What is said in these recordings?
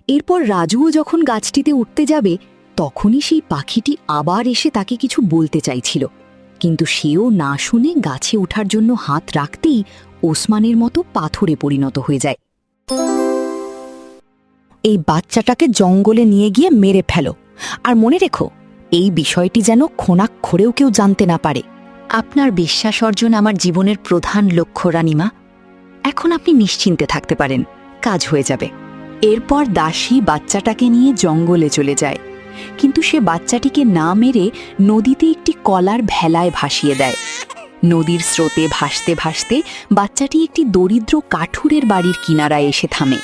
এরপর রাজুও যখন গাছটিতে উঠতে যাবে তখনই সেই পাখিটি আবার এসে তাকে কিছু বলতে চাইছিল, কিন্তু সেও না শুনে গাছে ওঠার জন্য হাত রাখতেই ওসমানের মতো পাথরে পরিণত হয়ে যায়। এই বাচ্চাটাকে জঙ্গলে নিয়ে গিয়ে মেরে ফেলো, আর মনে রেখো এই বিষয়টি যেন খোনাক্ষরেও কেউ জানতে না পারে। আপনার বিশ্বাস অর্জন আমার জীবনের প্রধান লক্ষ্য রানীমা। এখন আপনি নিশ্চিন্তে থাকতে পারেন, কাজ হয়ে যাবে। এরপর দাসী বাচ্চাটাকে নিয়ে জঙ্গলে চলে যায়, কিন্তু সে বাচ্চাটিকে না মেরে নদীতে একটি কলার ভেলায় ভাসিয়ে দেয়। নদীর স্রোতে ভাসতে ভাসতে বাচ্চাটি একটি দরিদ্র কাঠুরের বাড়ির কিনারায় এসে থামে।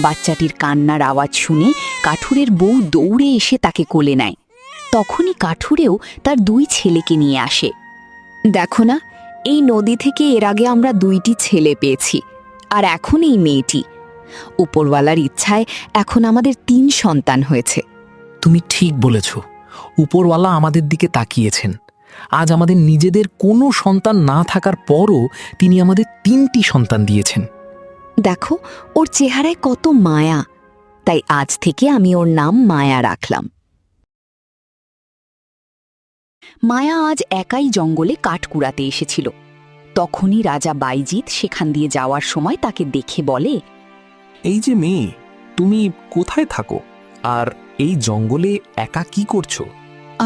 বাচ্চাটির কান্নার আওয়াজ শুনে কাঠুরের বউ দৌড়ে এসে তাকে কোলে নেয়। তখনই কাঠুরেও তার 2 ছেলেকে নিয়ে আসে। দেখো না, এই নদী থেকে এর আগে আমরা 2টি ছেলে পেয়েছি, আর এখন এই মেয়েটি। উপরওয়ালার ইচ্ছায় এখন আমাদের 3 সন্তান হয়েছে। তুমি ঠিক বলেছ, উপরওয়ালা আমাদের দিকে তাকিয়েছেন। আজ আমাদের নিজেদের কোনো সন্তান না থাকার পরও তিনি আমাদের 3টি সন্তান দিয়েছেন। দেখো, ওর চেহারায় কত মায়া, তাই আজ থেকে আমি ওর নাম মায়া রাখলাম। মায়া আজ একাই জঙ্গলে কাঠ কুড়াতে এসেছিল। তখনই রাজা বাইজিৎ সেখান দিয়ে যাওয়ার সময় তাকে দেখে বলে, এই যে মেয়ে, তুমি কোথায় থাকো আর এই জঙ্গলে একা কি করছো?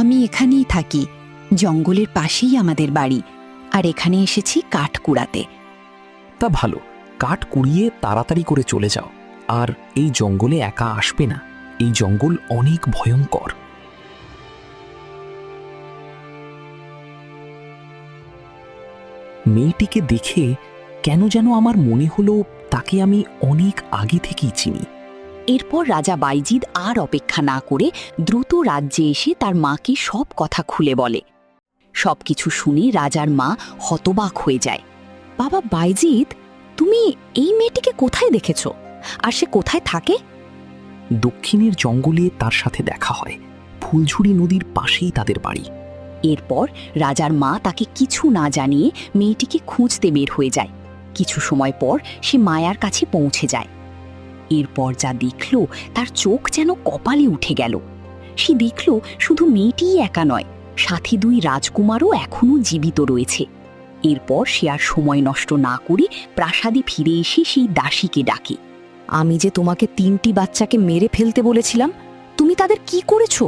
আমি এখানেই থাকি, জঙ্গলের পাশেই আমাদের বাড়ি, আর এখানে এসেছি কাঠ কুড়াতে। তা ভালো, কাঠ কুড়িয়ে তাড়াতাড়ি করে চলে যাও, আর এই জঙ্গলে একা আসবে না। এই জঙ্গল অনেক ভয়ঙ্কর। মেয়েটিকে দেখে কেন যেন আমার মনে হলো তাকে আমি অনেক আগে থেকেই চিনি। এরপর রাজা বাইজিদ আর অপেক্ষা না করে দ্রুত রাজ্যে এসে তার মাকে সব কথা খুলে বলে। সবকিছু শুনে রাজার মা হতবাক হয়ে যায়। বাবা বাইজিদ, তুমি এই মেয়েটিকে কোথায় দেখেছ, আর সে কোথায় থাকে? দক্ষিণের জঙ্গলে তার সাথে দেখা হয়, ফুলঝুরি নদীর পাশেই তাদের বাড়ি। এরপর রাজার মা তাকে কিছু না জানিয়ে মেয়েটিকে খুঁজতে বের হয়ে যায়। কিছু সময় পর সে মায়ার কাছে পৌঁছে যায়। এরপর যা দেখল তার চোখ যেন কপালে উঠে গেল। সে দেখল শুধু মেয়েটিই একা নয়, সাথী 2 রাজকুমারও এখনও জীবিত রয়েছে। এরপর সে আর সময় নষ্ট না করে প্রাসাদে ফিরে এসে সেই দাসীকে ডাকে। আমি যে তোমাকে 3টি বাচ্চাকে মেরে ফেলতে বলেছিলাম, তুমি তাদের কি করেছো?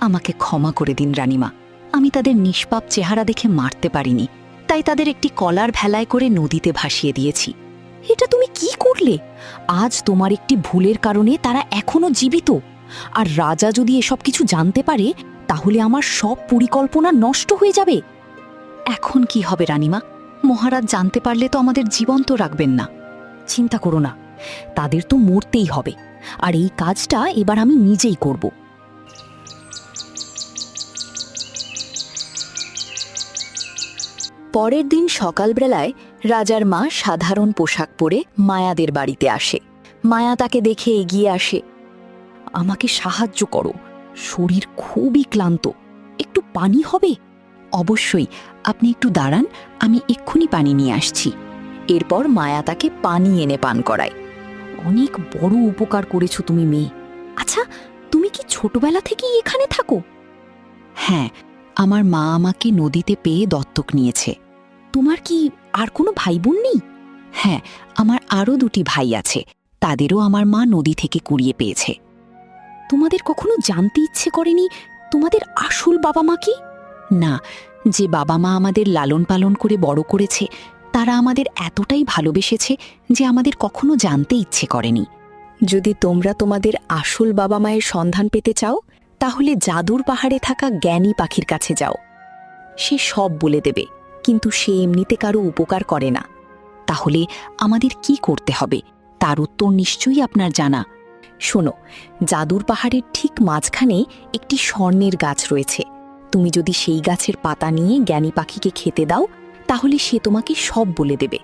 আমাকে ক্ষমা করে দিন রানীমা, আমি তাদের নিষ্পাপ চেহারা দেখে মারতে পারিনি, তাই তাদের একটি কলার ভেলায় করে নদীতে ভাসিয়ে দিয়েছি। এটা তুমি কি করলে? আজ তোমার একটি ভুলের কারণে তারা এখনো জীবিত, আর রাজা যদি এসব কিছু জানতে পারে তাহলে আমার সব পরিকল্পনা নষ্ট হয়ে যাবে। এখন কি হবে রানীমা? মহারাজ জানতে পারলে তো আমাদের জীবন্ত রাখবেন না। চিন্তা করো না, তাদের তো মরতেই হবে, আর এই কাজটা এবার আমি নিজেই করব। পরের দিন সকালবেলায় রাজার মা সাধারণ পোশাক পরে মায়াদের বাড়িতে আসে। মায়া তাকে দেখে এগিয়ে আসে। আমাকে সাহায্য করো, শরীর খুবই ক্লান্ত, একটু পানি হবে? অবশ্যই, আপনি একটু দাঁড়ান, আমি এক্ষুনি পানি নিয়ে আসছি। এরপর মায়া তাকে পানি এনে পান করায়। অনেক বড় উপকার করেছো তুমি মেয়ে। আচ্ছা, তুমি কি ছোটবেলা থেকেই এখানে থাকো? হ্যাঁ, আমার মা আমাকে নদীতে পেয়ে দত্তক নিয়েছে। তোমার কি আর কোনো ভাই বোন নেই? হ্যাঁ, আমার আরও 2টি ভাই আছে, তাদেরও আমার মা নদী থেকে কুড়িয়ে পেয়েছে। তোমাদের কখনো জানতে ইচ্ছে করেনি তোমাদের আসল বাবা মা কি? না, যে বাবা মা আমাদের লালন পালন করে বড় করেছে তারা আমাদের এতটাই ভালোবেসেছে যে আমাদের কখনো জানতে ইচ্ছে করেনি। যদি তোমরা তোমাদের আসল বাবা মায়ের সন্ধান পেতে চাও তাহলে জাদুর পাহাড়ে থাকা জ্ঞানী পাখির কাছে যাও। সে সব বলে দেবে, কিন্তু সে এমনিতে কারো উপকার করে না। তাহলে আমাদের কি করতে হবে তার উত্তর নিশ্চয়ই আপনার জানা। শোনো, জাদুর পাহাড়ের ঠিক মাঝখানে একটি স্বর্ণের গাছ রয়েছে। তুমি যদি সেই গাছের পাতা নিয়ে জ্ঞানী পাখিকে খেতে দাও তাহলে সে তোমাকে সব বলে দেবে।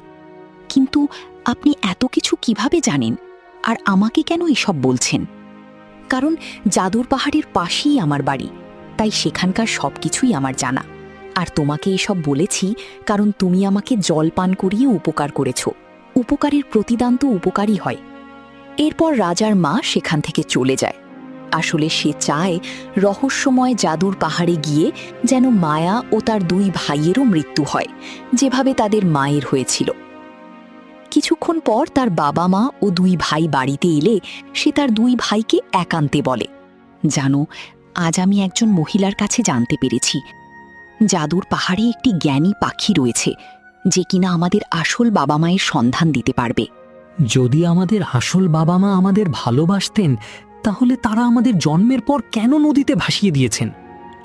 কিন্তু আপনি এত কিছু কিভাবে জানেন, আর আমাকে কেন এসব বলছেন? কারণ জাদুর পাহাড়ের পাশেই আমার বাড়ি, তাই সেখানকার সবকিছুই আমার জানা। আর তোমাকে এসব বলেছি কারণ তুমি আমাকে জল পান করিয়ে উপকার করেছ। উপকারের প্রতিদান তো উপকারই হয়। এরপর রাজার মা সেখান থেকে চলে যায়। আসলে সে চায় রহস্যময় জাদুর পাহাড়ে গিয়ে যেন মায়া ও তার দুই ভাইয়েরও মৃত্যু হয়, যেভাবে তাদের মায়ের হয়েছিল। কিছুক্ষণ পর তার বাবা মা ও দুই ভাই বাড়িতে এলে সে তার দুই ভাইকে একান্তে বলে, জানো, আজ আমি একজন মহিলার কাছে জানতে পেরেছি জাদুর পাহাড়ে একটি জ্ঞানী পাখি রয়েছে, যে কিনা আমাদের আসল বাবা মায়ের সন্ধান দিতে পারবে। যদি আমাদের আসল বাবা মা আমাদের ভালোবাসতেন, তাহলে তারা আমাদের জন্মের পর কেন নদীতে ভাসিয়ে দিয়েছেন?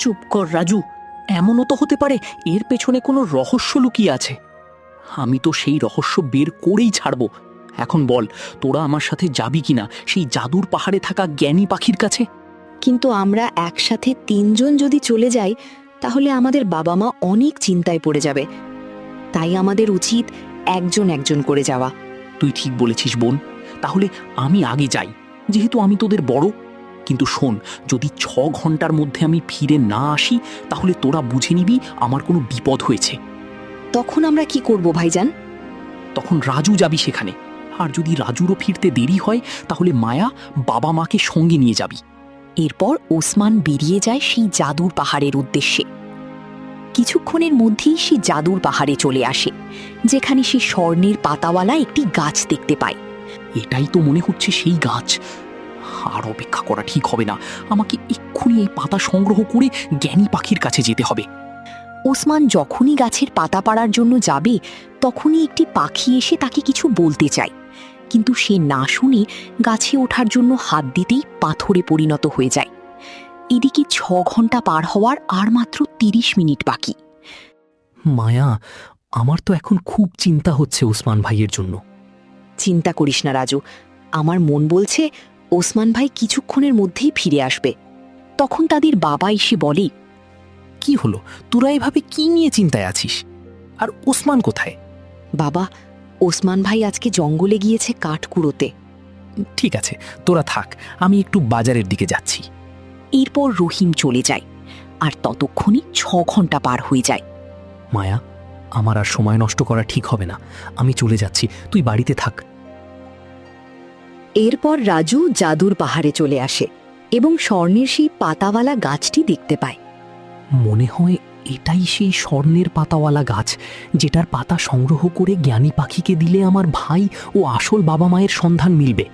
চুপ কর রাজু, এমনও তো হতে পারে এর পেছনে কোনো রহস্য লুকিয়ে আছে। আমি তো সেই রহস্য বের করেই ছাড়ব। এখন বল, তোরা আমার সাথে যাবি কিনা সেই জাদুর পাহাড়ে থাকা জ্ঞানী পাখির কাছে? কিন্তু আমরা একসাথে তিনজন যদি চলে যাই, তাহলে আমাদের বাবা মা অনেক চিন্তায় পড়ে যাবে। তাই আমাদের উচিত একজন একজন করে যাওয়া। তুই ঠিক বলেছিস বোন, তাহলে আমি আগে যাই, যেহেতু আমি তোদের বড়। কিন্তু শোন, যদি 6 ঘন্টার মধ্যে আমি ফিরে না আসি, তাহলে তোরা বুঝে নিবি আমার কোনো বিপদ হয়েছে। তখন আমরা কি করব ভাইজান? তখন রাজু যাবি সেখানে, আর যদি রাজুরও ফিরতে দেরি হয়, তাহলে মায়া বাবা মাকে সঙ্গে নিয়ে যাবি। এরপর ওসমান বেরিয়ে যায় সেই জাদুর পাহাড়ের উদ্দেশ্যে। কিছুক্ষণের মধ্যেই সে জাদুর পাহাড়ে চলে আসে, যেখানে সে স্বর্ণের পাতাওয়ালা একটি গাছ দেখতে পায়। এটাই তো মনে হচ্ছে সেই গাছ। আর অপেক্ষা করা ঠিক হবে না, আমাকে এক্ষুনি এই পাতা সংগ্রহ করে জ্ঞানী পাখির কাছে যেতে হবে। ওসমান যখনই গাছের পাতা পাড়ার জন্য যাবে, তখনই একটি পাখি এসে তাকে কিছু বলতে চায়, কিন্তু সে না শুনে গাছে ওঠার জন্য হাত দিতেই পাথরে পরিণত হয়ে যায়। এদিকে 6 ঘন্টা পার হওয়ার আর মাত্র 30 মিনিট বাকি। মায়া, আমার তো এখন খুব চিন্তা হচ্ছে ওসমান ভাইয়ের জন্য। চিন্তা করিস না রাজু, আমার মন বলছে ওসমান ভাই কিছুক্ষণের মধ্যেই ফিরে আসবে। তখন তাদের বাবা এসে বলে, কি হলো, তোরা এভাবে কি নিয়ে চিন্তায় আছিস? আর ওসমান কোথায়? বাবা, ওসমান ভাই আজকে জঙ্গলে গিয়েছে কাঠ কুড়োতে। ঠিক আছে, তোরা থাক, আমি একটু বাজারের দিকে যাচ্ছি। এরপর রহিম চলে যায়, আর ততক্ষণই 6 ঘন্টা পার হয়ে যায়। মায়া, আমার আর সময় নষ্ট করা ঠিক হবে না, আমি চলে যাচ্ছি, তুই বাড়িতে থাক। এরপর রাজু জাদুর পাহাড়ে চলে আসে এবং স্বর্ণের সেই পাতাওয়ালা গাছটি দেখতে পায়। মনে হয় এটাই সেই স্বর্ণের পাতাওয়ালা গাছ, যেটার পাতা সংগ্রহ করে জ্ঞানী পাখিকে দিলে আমার ভাই ও আসল বাবা মায়ের সন্ধান মিলবে।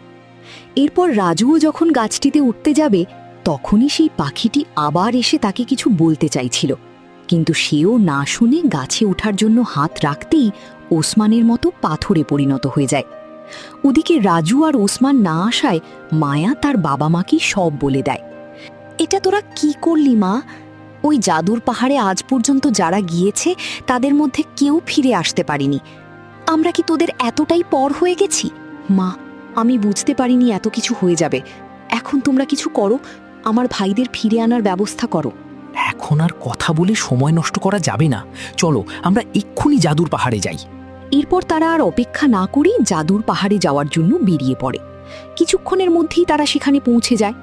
এরপর রাজুও যখন গাছটিতে উঠতে যাবে, তখনই সেই পাখিটি আবার এসে তাকে কিছু বলতে চাইছিল, কিন্তু সেও না শুনে গাছে ওঠার জন্য হাত রাখতেই ওসমানের মতো পাথরে পরিণত হয়ে যায়। ওদিকে রাজু আর ওসমান না আসায় মায়া তার বাবা মাকে সব বলে দেয়। এটা তোরা কি করলি মা? ওই জাদুর পাহাড়ে আজ পর্যন্ত যারা গিয়েছে তাদের মধ্যে কেউ ফিরে আসতে পারেনি। আমরা কি তোদের এতটাই পর হয়ে গেছি? মা, আমি বুঝতে পারিনি এত কিছু হয়ে যাবে। এখন তোমরা কিছু করো, আমার ভাইদের ফিরে আনার ব্যবস্থা করো। এখন আর কথা বলে সময় নষ্ট করা যাবে না, চলো আমরা এক্ষুনি জাদুর পাহাড়ে যাই। এরপর তারা আর অপেক্ষা না করেই জাদুর পাহাড়ে যাওয়ার জন্য বেরিয়ে পড়ে। কিছুক্ষণের মধ্যেই তারা সেখানে পৌঁছে যায়,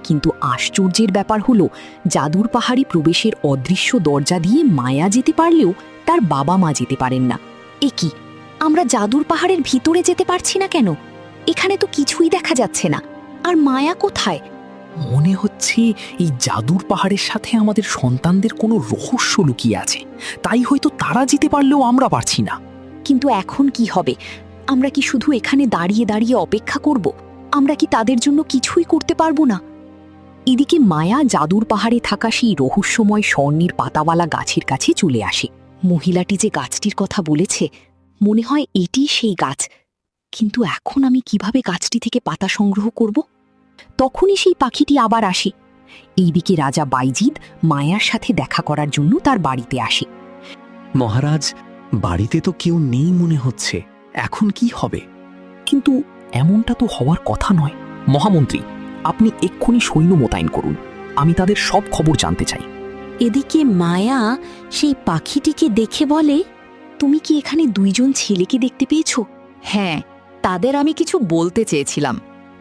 কিন্তু আশ্চর্যের ব্যাপার হলো জাদুর পাহাড়ে প্রবেশের অদৃশ্য দরজা দিয়ে মায়া যেতে পারলেও তার বাবা মা যেতে পারেন না। এ কি, আমরা জাদুর পাহাড়ের ভিতরে যেতে পারছি না কেন? এখানে তো কিছুই দেখা যাচ্ছে না। আর মায়া কোথায়? মনে হচ্ছে এই জাদুর পাহাড়ের সাথে আমাদের সন্তানদের কোনো রহস্য লুকিয়ে আছে, তাই হয়তো তারা যেতে পারলেও আমরা পারছি না। কিন্তু এখন কি হবে? আমরা কি শুধু এখানে দাঁড়িয়ে দাঁড়িয়ে অপেক্ষা করব? আমরা কি তাদের জন্য কিছুই করতে পারবো না? এদিকে মায়া জাদুর পাহাড়ে থাকা সেই রহস্যময় স্বর্ণের পাতাওয়ালা গাছের কাছে চলে আসে। মহিলাটি যে গাছটির কথা বলেছে, মনে হয় এটিই সেই গাছ। কিন্তু এখন আমি কিভাবে গাছটি থেকে পাতা সংগ্রহ করব? তখনই সেই পাখিটি আবার আসে। এইদিকে রাজা বাইজিদ মায়ার সাথে দেখা করার জন্য তার বাড়িতে আসে। মহারাজ, বাড়িতে তো কেউ নেই মনে হচ্ছে, এখন কি হবে? কিন্তু এমনটা তো হওয়ার কথা নয়। মহামন্ত্রী, আপনি এক্ষুনি সৈন্য মোতায়েন করুন, আমি তাদের সব খবর জানতে চাই। এদিকে মায়া সেই পাখিটিকে দেখে বলে, তুমি কি এখানে 2 জন ছেলেকে দেখতে পেয়েছো? হ্যাঁ, তাদের আমি কিছু বলতে চেয়েছিলাম,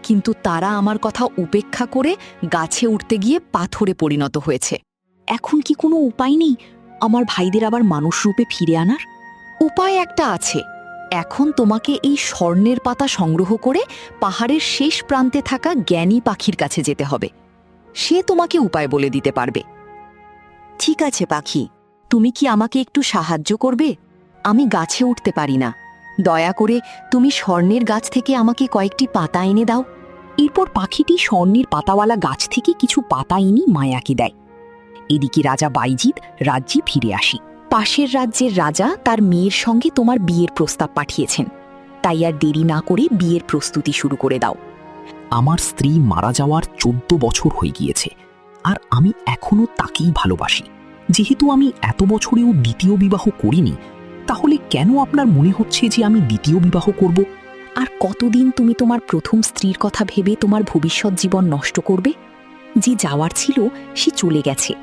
কিন্তু তারা আমার কথা উপেক্ষা করে গাছে উঠতে গিয়ে পাথরে পরিণত হয়েছে। এখন কি কোনো উপায় নেই আমার ভাইদের আবার মানুষ রূপে ফিরে আনার? উপায় একটা আছে, এখন তোমাকে এই স্বর্ণের পাতা সংগ্রহ করে পাহাড়ের শেষ প্রান্তে থাকা জ্ঞানী পাখির কাছে যেতে হবে। সে তোমাকে উপায় বলে দিতে পারবে। ঠিক আছে পাখি, তুমি কি আমাকে একটু সাহায্য করবে? আমি গাছে উঠতে পারি না, দয়া করে তুমি স্বর্ণের গাছ থেকে আমাকে কয়েকটি পাতা এনে দাও। এরপর পাখিটি স্বর্ণের পাতাওয়ালা গাছ থেকে কিছু পাতা এনে মায়াকে দেয়। এদিকে রাজা বাইজিদ রাজ্যে ফিরে আসি। পাশের রাজ্যের রাজা তার মেয়ের সঙ্গে তোমার বিয়ের প্রস্তাব পাঠিয়েছেন, তাই আর দেরি না করে বিয়ের প্রস্তুতি শুরু করে দাও। আমার স্ত্রী মারা যাওয়ার 14 বছর হয়ে গিয়েছে, আর আমি এখনো তাকেই ভালোবাসি। যেহেতু আমি এত বছরেও দ্বিতীয় বিবাহ করিনি, তাহলে কেন আপনার মনে হচ্ছে যে আমি দ্বিতীয় বিবাহ করব? আর কতদিন তুমি তোমার প্রথম স্ত্রীর কথা ভেবে তোমার ভবিষ্যৎ জীবন নষ্ট করবে? যে যাওয়ার ছিল সে চলে গেছে,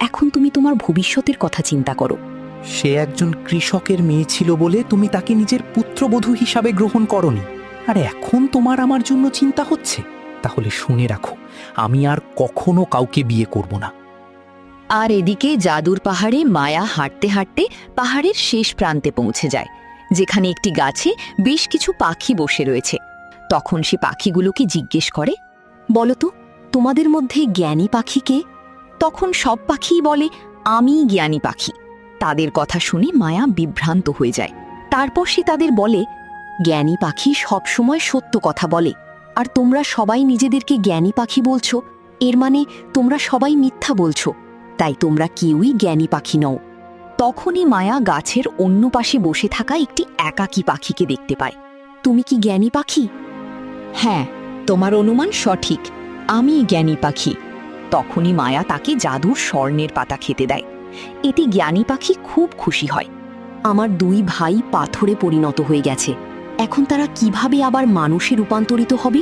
এখন তুমি তোমার ভবিষ্যতের কথা চিন্তা করো। সে একজন কৃষকের মেয়ে ছিল বলে তুমি তাকে নিজের পুত্রবধূ হিসাবে গ্রহণ করনি, আর এখন তোমার আমার জন্য চিন্তা হচ্ছে? তাহলে শুনে রাখো, আমি আর কখনো কাউকে বিয়ে করব না। আর এদিকে জাদুর পাহাড়ে মায়া হাঁটতে হাঁটতে পাহাড়ের শেষ প্রান্তে পৌঁছে যায়, যেখানে একটি গাছে বেশ কিছু পাখি বসে রয়েছে। তখন সে পাখিগুলোকে জিজ্ঞেস করে, বলো তো, তোমাদের মধ্যে জ্ঞানী পাখি কে? তখন সব পাখিই বলে, আমিই জ্ঞানী পাখি। তাদের কথা শুনে মায়া বিভ্রান্ত হয়ে যায়। তারপর সে তাদের বলে, জ্ঞানী পাখি সবসময় সত্য কথা বলে, আর তোমরা সবাই নিজেদেরকে জ্ঞানী পাখি বলছো, এর মানে তোমরা সবাই মিথ্যা বলছো, তাই তোমরা কেউই জ্ঞানী পাখি নও। তখনই মায়া গাছের অন্য পাশে বসে থাকা একটি একাকী পাখিকে দেখতে পায়। তুমি কি জ্ঞানী পাখি? হ্যাঁ, তোমার অনুমান সঠিক, আমি জ্ঞানী পাখি। তখনই মায়া তাকে জাদুর স্বর্ণের পাতা খেতে দেয়। এতে জ্ঞানী পাখি খুব খুশি হয়। আমার দুই ভাই পাথরে পরিণত হয়ে গেছে, এখন তারা কিভাবে আবার মানুষে রূপান্তরিত হবে?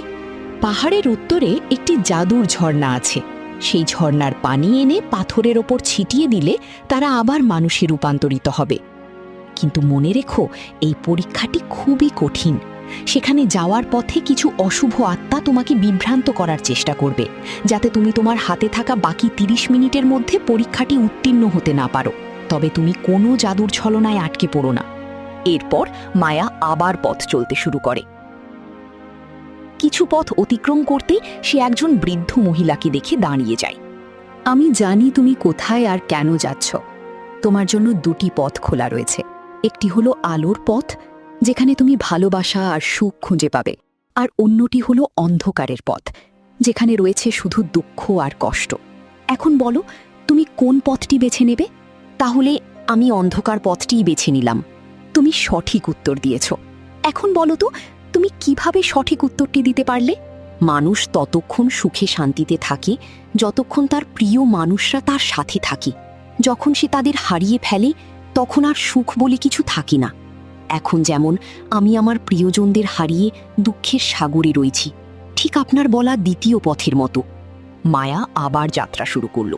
পাহাড়ের উত্তরে একটি জাদুর ঝর্ণা আছে, সেই ঝর্ণার পানি এনে পাথরের ওপর ছিটিয়ে দিলে তারা আবার মানুষে রূপান্তরিত হবে। কিন্তু মনে রেখো, এই পরীক্ষাটি খুবই কঠিন। সেখানে যাওয়ার পথে কিছু অশুভ আত্মা তোমাকে বিভ্রান্ত করার চেষ্টা করবে, যাতে তুমি তোমার হাতে থাকা বাকি 30 মিনিটের মধ্যে পরীক্ষাটি উত্তীর্ণ হতে না পারো। তবে তুমি কোনো জাদুর ছলনায় আটকে পড়ো না। এরপর মায়া আবার পথ চলতে শুরু করে। কিছু পথ অতিক্রম করতে সে একজন বৃদ্ধ মহিলাকে দেখে দাঁড়িয়ে যায়। আমি জানি তুমি কোথায় আর কেন যাচ্ছ। তোমার জন্য দুটি পথ খোলা রয়েছে। একটি হলো আলোর পথ, যেখানে তুমি ভালোবাসা আর সুখ খুঁজে পাবে, আর অন্যটি হলো অন্ধকারের পথ, যেখানে রয়েছে শুধু দুঃখ আর কষ্ট। এখন বলো, তুমি কোন পথটি বেছে নেবে? তাহলে আমি অন্ধকার পথটিই বেছে নিলাম। তুমি সঠিক উত্তর দিয়েছ। এখন বলো তো, তুমি কিভাবে সঠিক উত্তরটি দিতে পারলে? মানুষ ততক্ষণ সুখে শান্তিতে থাকে যতক্ষণ তার প্রিয় মানুষরা তার সাথে থাকে। যখন সে তাদের হারিয়ে ফেলে, তখন আর সুখ বলে কিছু থাকে না। এখন যেমন আমি আমার প্রিয়জনদের হারিয়ে দুঃখের সাগরে রয়েছি, ঠিক আপনার বলা দ্বিতীয় পথের মতো। মায়া আবার যাত্রা শুরু করল,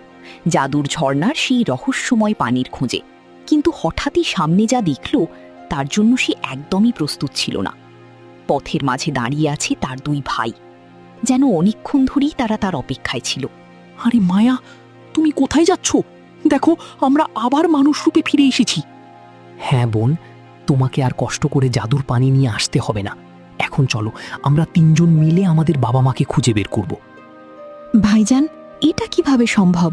জাদুর ঝর্ণার সেই রহস্যময় পানির খোঁজে। কিন্তু হঠাৎই সামনে যা দেখল, তার জন্য সে একদমই প্রস্তুত ছিল না। পথের মাঝে দাঁড়িয়ে আছে তার দুই ভাই, যেন অনেকক্ষণ ধরেই তারা তার অপেক্ষায় ছিল। আরে মায়া, তুমি কোথায় যাচ্ছ? দেখো, আমরা আবার মানুষ রূপে ফিরে এসেছি। হ্যাঁ বোন, তোমাকে আর কষ্ট করে জাদুর পানি নিয়ে আসতে হবে না। এখন চলো, আমরা 3 জন মিলে আমাদের বাবা মাকে খুঁজে বের করব। ভাইজান, এটা কিভাবে সম্ভব?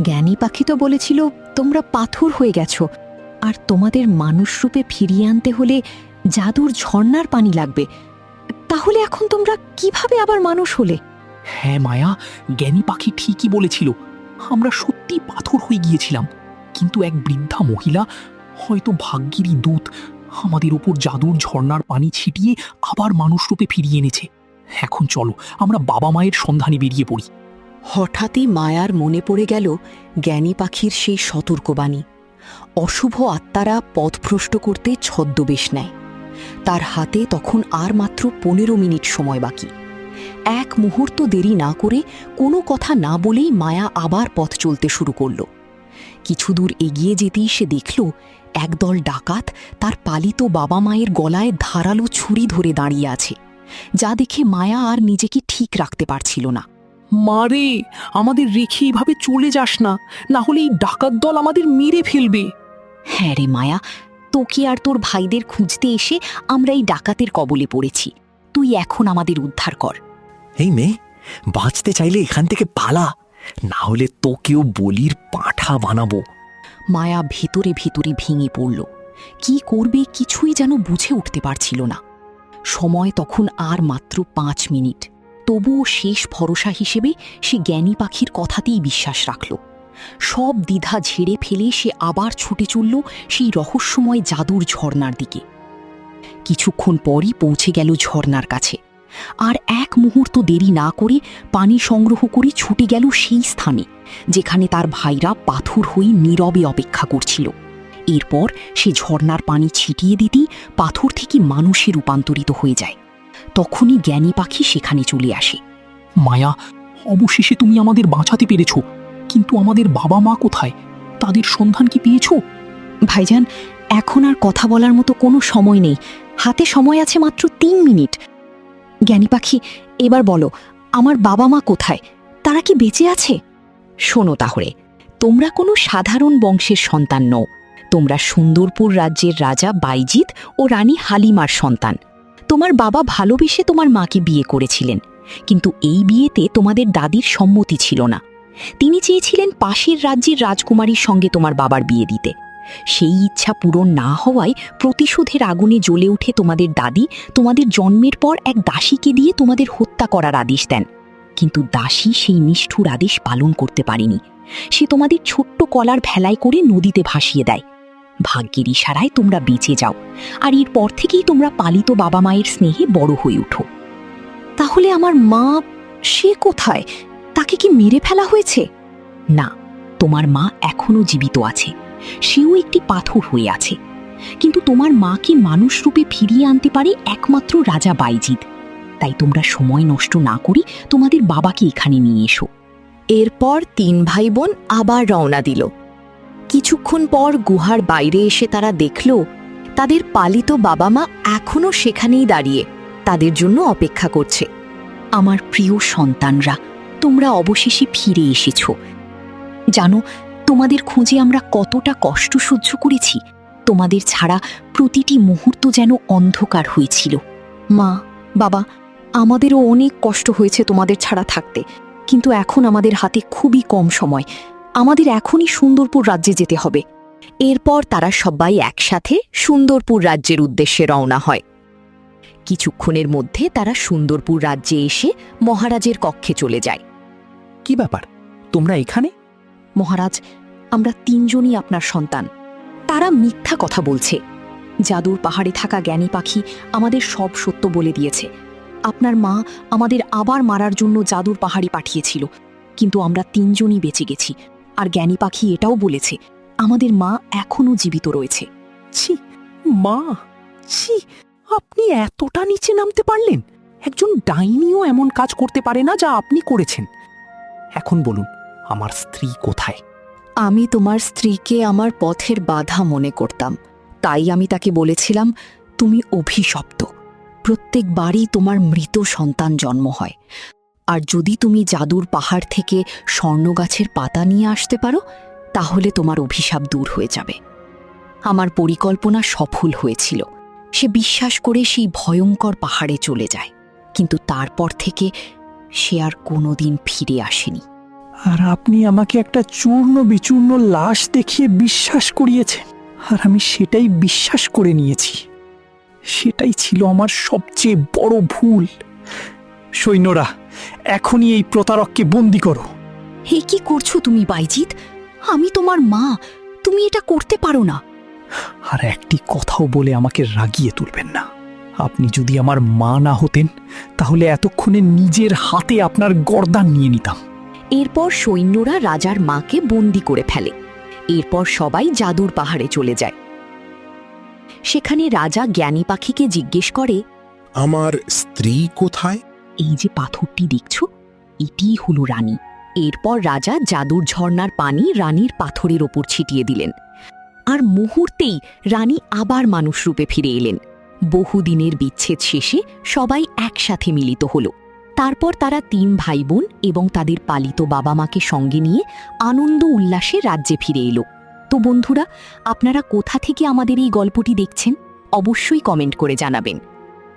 জ্ঞানী পাখি তো বলেছিল তোমরা পাথর হয়ে গেছো, আর তোমাদের মানুষ রূপে ফিরিয়ে আনতে হলে জাদুর ঝর্ণার পানি লাগবে। তাহলে এখন তোমরা কিভাবে আবার মানুষ হলে? হ্যাঁ মায়া, জ্ঞানী পাখি ঠিকই বলেছিল, আমরা সত্যি পাথর হয়ে গিয়েছিলাম। কিন্তু এক বৃদ্ধা মহিলা, হয়তো ভাগ্যেরই দূত, আমাদের ওপর জাদুর ঝর্ণার পানি ছিটিয়ে আবার মানুষ রূপে ফিরিয়ে এনেছে। এখন চলো, আমরা বাবা মায়ের সন্ধানে বেরিয়ে পড়ি। হঠাৎই মায়ার মনে পড়ে গেল জ্ঞানী পাখির সেই সতর্কবাণী। অশুভ আত্মারা পথভ্রষ্ট করতে ছদ্মবেশ নেয়। তার হাতে তখন আর মাত্র 15 মিনিট সময় বাকি। এক মুহূর্ত দেরি না করে, কোনো কথা না বলেই মায়া আবার পথ চলতে শুরু করল। কিছু দূর এগিয়ে যেতেই সে দেখল একদল ডাকাত তার পালিত বাবা মায়ের গলায় ধারালো ছুরি ধরে দাঁড়িয়ে আছে, যা দেখে মায়া আর নিজেকে ঠিক রাখতে পারছিল না। মারে, আমাদের রেখে এইভাবে চলে যাস না, না হলে এই ডাকাত দল আমাদের মেরে ফেলবে। হ্যাঁ রে মায়া, তোকে আর তোর ভাইদের খুঁজতে এসে আমরা এই ডাকাতের কবলে পড়েছি। তুই এখন আমাদের উদ্ধার কর। এই মেয়ে, বাঁচতে চাইলে এখান থেকে পালা, না হলে তোকেও বলির পাঁঠা বানাবো। মায়া ভেতরে ভেতরে ভেঙে পড়ল। কি করবে কিছুই যেন বুঝে উঠতে পারছিল না। সময় তখন আর মাত্র 5 মিনিট। তবুও শেষ ভরসা হিসেবে সে জ্ঞানী পাখির কথাতেই বিশ্বাস রাখল। সব দ্বিধা ঝেড়ে ফেলে সে আবার ছুটে চলল সেই রহস্যময় জাদুর ঝর্ণার দিকে। কিছুক্ষণ পরই পৌঁছে গেল ঝর্ণার কাছে। আর এক মুহূর্ত দেরি না করে পানি সংগ্রহ করে ছুটে গেল সেই স্থানে যেখানে তার ভাইরা পাথর হয়ে নীরবে অপেক্ষা করছিল। এরপর সে ঝর্ণার পানি ছিটিয়ে দিতেই পাথর থেকে মানুষে রূপান্তরিত হয়ে যায়। তখনই জ্ঞানী পাখি সেখানে চলে আসে। মায়া, অবশেষে তুমি আমাদের বাঁচাতে পেরেছ, কিন্তু আমাদের বাবা মা কোথায়? তাদের সন্ধান কি পেয়েছো? ভাইজান, এখন আর কথা বলার মতো কোনো সময় নেই। হাতে সময় আছে মাত্র 3 মিনিট। জ্ঞানী পাখি, এবার বলো, আমার বাবা মা কোথায়? তারা কি বেঁচে আছে? শোনো তাহলে, তোমরা কোনো সাধারণ বংশের সন্তান নও। তোমরা সুন্দরপুর রাজ্যের রাজা বাইজিৎ ও রানী হালিমার সন্তান। তোমার বাবা ভালোবেসে তোমার মাকে বিয়ে করেছিলেন, কিন্তু এই বিয়েতে তোমাদের দাদির সম্মতি ছিল না। তিনি চেয়েছিলেন পাশের রাজ্যের রাজকুমারীর সঙ্গে তোমার বাবার বিয়ে দিতে। সেই ইচ্ছা পূরণ না হওয়ায় প্রতিশোধের আগুনে জ্বলে উঠে তোমাদের দাদি তোমাদের জন্মের পর এক দাসীকে দিয়ে তোমাদের হত্যা করার আদেশ দেন। কিন্তু দাসী সেই নিষ্ঠুর আদেশ পালন করতে পারেনি। সে তোমাদের ছোট্ট কলার ভেলায় করে নদীতে ভাসিয়ে দেয়। ভাগ্যের ইশারায় তোমরা বেঁচে যাও, আর এরপর থেকেই তোমরা পালিত বাবা মায়ের স্নেহে বড় হয়ে ওঠো। তাহলে আমার মা, সে কোথায়? তাকে কি মেরে ফেলা হয়েছে? না, তোমার মা এখনো জীবিত আছে। সেও একটি পাথর হয়ে আছে। কিন্তু তোমার মাকে মানুষ রূপে ফিরিয়ে আনতে পারে একমাত্র রাজা বাইজিৎ। তাই তোমরা সময় নষ্ট না করে তোমাদের বাবাকে এখানে নিয়ে এসো। এরপর 3 ভাই বোন আবার রওনা দিল। কিছুক্ষণ পর গুহার বাইরে এসে তারা দেখল তাদের পালিত বাবা মা এখনও সেখানেই দাঁড়িয়ে তাদের জন্য অপেক্ষা করছে। আমার প্রিয় সন্তানরা, তোমরা অবশেষে ফিরে এসেছো। জানো, তোমাদের খোঁজে আমরা কতটা কষ্ট সহ্য করেছি। তোমাদের ছাড়া প্রতিটি মুহূর্ত যেন অন্ধকার হয়েছিল। মা, বাবা, আমাদেরও অনেক কষ্ট হয়েছে তোমাদের ছাড়া থাকতে, কিন্তু এখন আমাদের হাতে খুবই কম সময়। আমাদের এখনই সুন্দরপুর রাজ্যে যেতে হবে। এরপর তারা সবাই একসাথে সুন্দরপুর রাজ্যের উদ্দেশ্যে রওনা হয়। কিছুক্ষণের মধ্যে তারা সুন্দরপুর রাজ্যে এসে মহারাজের কক্ষে চলে যায়। কি ব্যাপার, তোমরা এখানে? মহারাজ, আমরা 3 জনই আপনার সন্তান। তারা মিথ্যা কথা বলছে। জাদুর পাহাড়ে থাকা জ্ঞানী পাখি আমাদের সব সত্য বলে দিয়েছে। আপনার মা আমাদের আবার মারার জন্য জাদুর পাহাড়ে পাঠিয়েছিল, কিন্তু আমরা 3 জনই বেঁচে গেছি। আর জ্ঞানী পাখি এটাও বলেছে আমাদের মা এখনো জীবিত রয়েছে। ছি, মা, ছি, আপনি এতটা নিচে নামতে পারলেন? একজন ডাইনিও এমন কাজ করতে পারে না যা আপনি করেছেন। এখন বলুন, আমার স্ত্রী কোথায়? আমি তোমার স্ত্রীকে আমার পথের বাধা মনে করতাম, তাই আমি তাকে বলেছিলাম তুমি অভিশপ্ত। প্রত্যেকবারই তোমার মৃত সন্তান জন্ম হয়। আর যদি তুমি জাদুর পাহাড় থেকে স্বর্ণগাছের পাতা নিয়ে আসতে পারো, তাহলে তোমার অভিশাপ দূর হয়ে যাবে। আমার পরিকল্পনা সফল হয়েছিল। সে বিশ্বাস করে সেই ভয়ঙ্কর পাহাড়ে চলে যায়, কিন্তু তারপর থেকে সে আর কোনোদিন ফিরে আসেনি। আর আপনি আমাকে একটা চূর্ণ বিচূর্ণ লাশ দেখিয়ে বিশ্বাস করিয়েছেন, আর আমি সেটাই বিশ্বাস করে নিয়েছি। সেটাই ছিল আমার সবচেয়ে বড় ভুল। সৈন্যরা, এখনই এই প্রতারককে বন্দী করো। হে, কি করছো তুমি বাইজিৎ? আমি তোমার মা, তুমি এটা করতে পারো না। আর একটি কথাও বলে আমাকে রাগিয়ে তুলবেন না। আপনি যদি আমার মা না হতেন, তাহলে এতক্ষণে নিজের হাতে আপনার গর্দান নিয়ে নিতাম। এরপর সৈন্যরা রাজার মাকে বন্দী করে ফেলে। এরপর সবাই জাদুর পাহাড়ে চলে যায়। সেখানে রাজা জ্ঞানী পাখিকে জিজ্ঞেস করে, আমার স্ত্রী কোথায়? এই যে পাথরটি দেখছো, এটিই হলো রানী। এরপর রাজা জাদুর ঝর্ণার পানি রানীর পাথরের ওপর ছিটিয়ে দিলেন, আর মুহূর্তেই রানী আবার মানুষ রূপে ফিরে এলেন। বহুদিনের বিচ্ছেদ শেষে সবাই একসাথে মিলিত হল। তারপর তারা 3 ভাই বোন এবং তাদের পালিত বাবা মাকে সঙ্গে নিয়ে আনন্দ উল্লাসে রাজ্যে ফিরে এলো। তো বন্ধুরা, আপনারা কোথা থেকে আমাদের এই গল্পটি দেখছেন অবশ্যই কমেন্ট করে জানাবেন।